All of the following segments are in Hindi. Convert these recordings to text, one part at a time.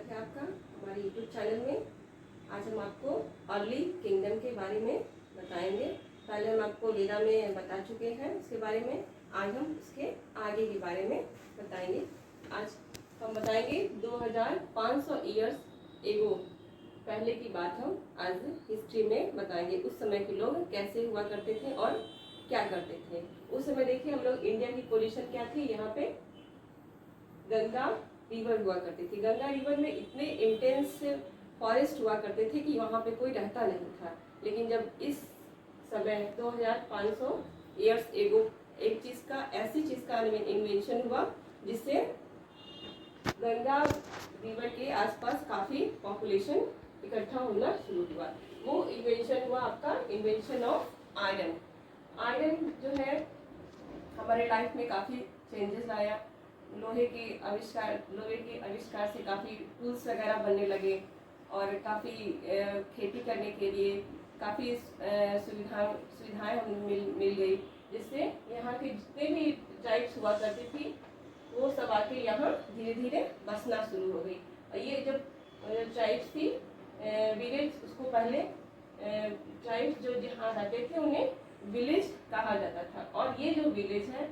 स्वागत है आपका हमारे यूट्यूब चैनल में। आज हम आपको अर्ली किंगडम के बारे में बताएंगे। पहले हम आपको वेदा में बता चुके हैं उसके बारे में, आज हम उसके आगे के बारे में बताएंगे। आज हम बताएंगे 2500 ईयर्स एगो, पहले की बात हम आज हिस्ट्री में बताएंगे। उस समय के लोग कैसे हुआ करते थे और क्या करते थे। उस समय देखिए हम लोग, इंडिया की पोजीशन क्या थी, यहाँ पे गंगा रिवर हुआ करती थी। गंगा रिवर में इतने इंटेंस फॉरेस्ट हुआ करते थे कि वहाँ पे कोई रहता नहीं था। लेकिन जब इस समय 2500 ईयर्स एगो एक चीज़ का, ऐसी चीज़ का इन्वेंशन हुआ जिससे गंगा रिवर के आसपास काफ़ी पॉपुलेशन इकट्ठा होना शुरू हुआ। वो इन्वेंशन हुआ आपका इन्वेंशन ऑफ आयरन। आयरन जो है हमारे लाइफ में काफ़ी चेंजेस लाया। लोहे के आविष्कार से काफ़ी टूल्स वगैरह बनने लगे और काफ़ी खेती करने के लिए काफ़ी सुविधाएं हमें मिल गई, जिससे यहाँ के जितने भी ट्राइब्स हुआ करती थी वो सब आके यहाँ धीरे धीरे बसना शुरू हो गई। और ये जब ट्राइब्स थी विलेज, उसको पहले ट्राइब्स जो जहाँ रहते थे उन्हें विलेज कहा जाता था। और ये जो विलेज है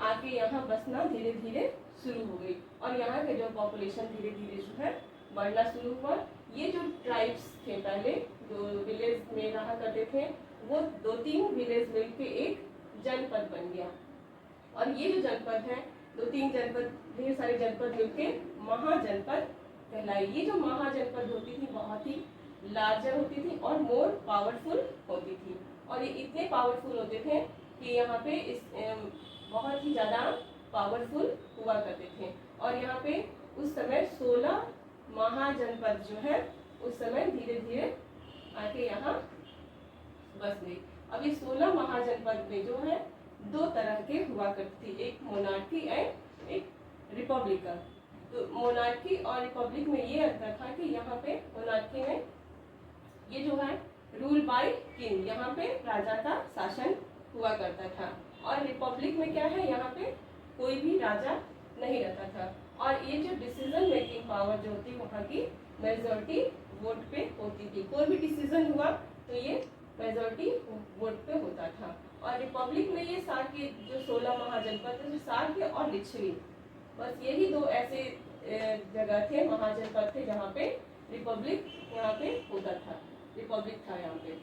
आके यहाँ बसना धीरे धीरे शुरू हो गई और यहाँ के जो पॉपुलेशन धीरे धीरे जो है बढ़ना शुरू हुआ। ये जो ट्राइब्स थे पहले जो विलेज में रहा करते थे, वो 2-3 विलेज मिलके एक जनपद बन गया। और ये जो जनपद है, 2-3 जनपद, ढेर सारे जनपद मिलके महाजनपद कहलाई। ये जो महाजनपद होती थी बहुत ही लार्जर होती थी और मोर पावरफुल होती थी। और ये इतने पावरफुल होते थे कि यहाँ पे बहुत ही ज़्यादा पावरफुल हुआ करते थे। और यहाँ पे उस समय 16 महाजनपद जो है उस समय धीरे धीरे आके यहाँ बस गई। अब ये 16 महाजनपद में जो है 2 तरह के हुआ करती थी, एक मोनार्की एंड एक रिपब्लिकन। तो मोनार्की और रिपब्लिक में ये अंतर था कि यहाँ पे मोनार्की में ये जो है रूल बाय किंग, यहाँ पे राजा का शासन हुआ करता था। और रिपब्लिक में क्या है, यहाँ पे कोई भी राजा नहीं रहता था। और ये जो डिसीजन मेकिंग पावर जो होती वहाँ की मेजॉरिटी वोट पे होती थी। कोई भी डिसीजन हुआ तो ये मेजॉरिटी वोट पे होता था। और रिपब्लिक में ये साके जो 16 महाजनपद थे, साके और लिच्छवी, बस यही 2 ऐसे जगह थे, महाजनपद थे जहाँ पे रिपब्लिक यहाँ पे होता था, रिपब्लिक था यहाँ पे।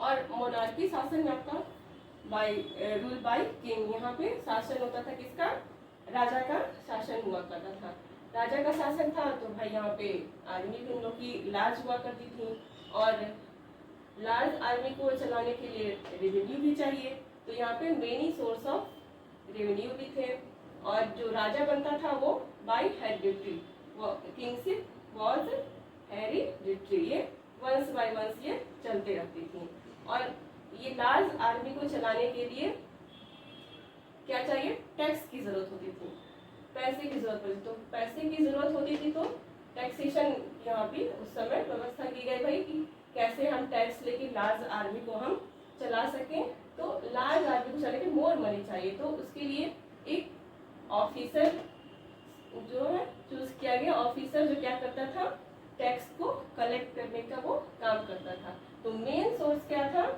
और मोनार्की शासन में आपका रूल बाय किंग, यहाँ पे शासन होता था किसका, राजा का शासन हुआ करता था। राजा का शासन था तो भाई यहाँ पे आर्मी भी उन लोग की लार्ज हुआ करती थी। और लार्ज आर्मी को चलाने के लिए रेवेन्यू भी चाहिए, तो यहाँ पे मेनी सोर्स ऑफ रेवेन्यू भी थे। और जो राजा बनता था वो by heredity, kingship was hereditary, ये वंश बाय वंश ये चलते रहती थी। और ये लार्ज आर्मी को चलाने के लिए क्या चाहिए, टैक्स की जरूरत होती थी, पैसे की जरूरत पड़ती। तो पैसे की जरूरत होती थी तो टैक्सेशन यहाँ भी उस समय व्यवस्था की गई भाई कि कैसे हम टैक्स लेके लार्ज आर्मी को हम चला सकें। तो लार्ज आर्मी को चलाने के मोर मनी चाहिए, तो उसके लिए एक ऑफिसर जो है चूज किया गया। ऑफिसर जो क्या करता था, टैक्स को कलेक्ट करने का वो काम करता था। तो मेन सोर्स क्या था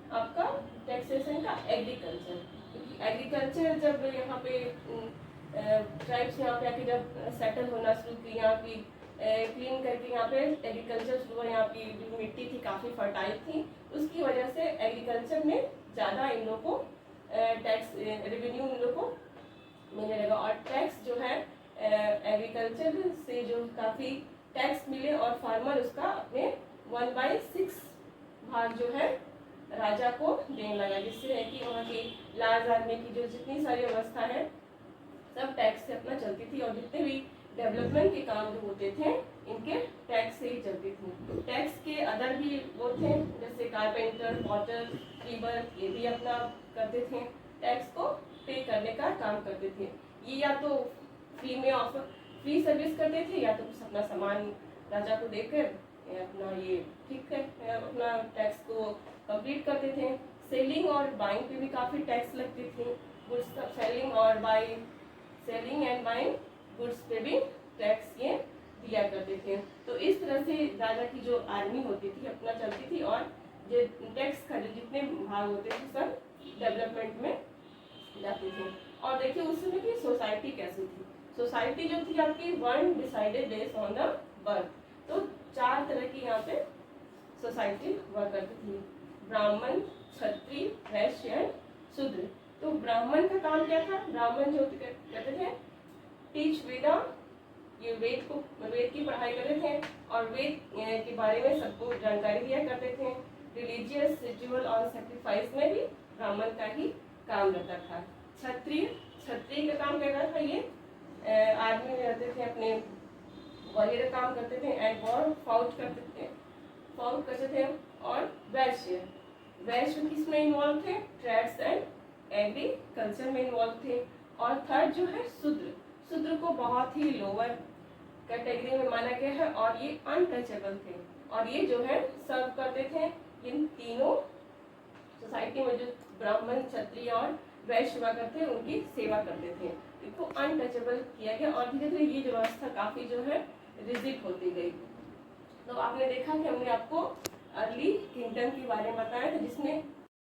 आपका टैक्सेशन का, एग्रीकल्चर। क्योंकि एग्रीकल्चर जब यहाँ पे ट्राइब्स यहाँ पे आके जब सेटल होना शुरू की, यहाँ की क्लीन करके यहाँ पे एग्रीकल्चर शुरू हुआ, यहाँ की जो मिट्टी थी काफ़ी फर्टाइल थी, उसकी वजह से एग्रीकल्चर में ज़्यादा इन लोगों को टैक्स रेवेन्यू इन लोगों को मिलने लगा। और टैक्स जो है एग्रीकल्चर से जो काफ़ी टैक्स मिले और फार्मर उसका अपने 1/6 भाग जो है राजा को देने लगा, जिससे है कि वहाँ की लार्ज आर्मी की जो जितनी सारी व्यवस्था है सब टैक्स से अपना चलती थी। और जितने भी डेवलपमेंट के काम जो होते थे इनके टैक्स से ही चलती थी। टैक्स के अदर भी वो थे, जैसे कारपेंटर, पॉटर, वीवर, ये भी अपना करते थे, टैक्स को पे करने का काम करते थे। ये या तो फ्री सर्विस करते थे या तो कुछ अपना सामान राजा को देकर अपना ये ठीक है अपना टैक्स को कंप्लीट करते थे। सेलिंग और बाइंग पे भी काफ़ी टैक्स लगती थी। Goods selling and buying goods पे भी टैक्स ये से राजा की जो आर्मी होती थी अपना चलती थी, और जो टैक्स का जो जितने भाग होते थे सब डेवलपमेंट में जाते थे। और देखिए उस समय की सोसाइटी कैसी थी। सोसाइटी जो थी आपकी one decided based on the birth, तो 4 तरह की यहाँ पे सोसाइटी हुआ करती थी, ब्राह्मण, क्षत्रिय, वैश्य एंड शूद्र। तो ब्राह्मण का काम क्या था, ब्राह्मण जो कहते थे टीच वेदा, ये वेद की पढ़ाई करते थे और वेद के बारे में सबको जानकारी दिया करते थे। रिलीजियस रिचुअल और सैक्रिफाइस में भी ब्राह्मण का ही काम रहता था। क्षत्रिय का काम क्या था, ये आर्मी में रहते थे, अपने वगैरह काम करते थे एंड वॉर फाउट करते थे। और वैश्य किस में इन्वॉल्व थे, ट्रेड्स एंड एग्रीकल्चर में इन्वॉल्व थे। और थर्ड जो है शूद्र को बहुत ही लोअर कैटेगरी में माना गया है और ये अनटचेबल थे, और ये जो है सर्व करते थे इन तीनों सोसाइटी में, जो ब्राह्मण, क्षत्रिय और वैश्य हुआ करते हैं उनकी सेवा करते थे। इनको अनटचेबल किया गया और धीरे धीरे ये जो व्यवस्था काफी जो है रिजिड होती गई। तो आपने देखा कि हमने आपको अर्ली किंगडम के बारे में बताया था, जिसमें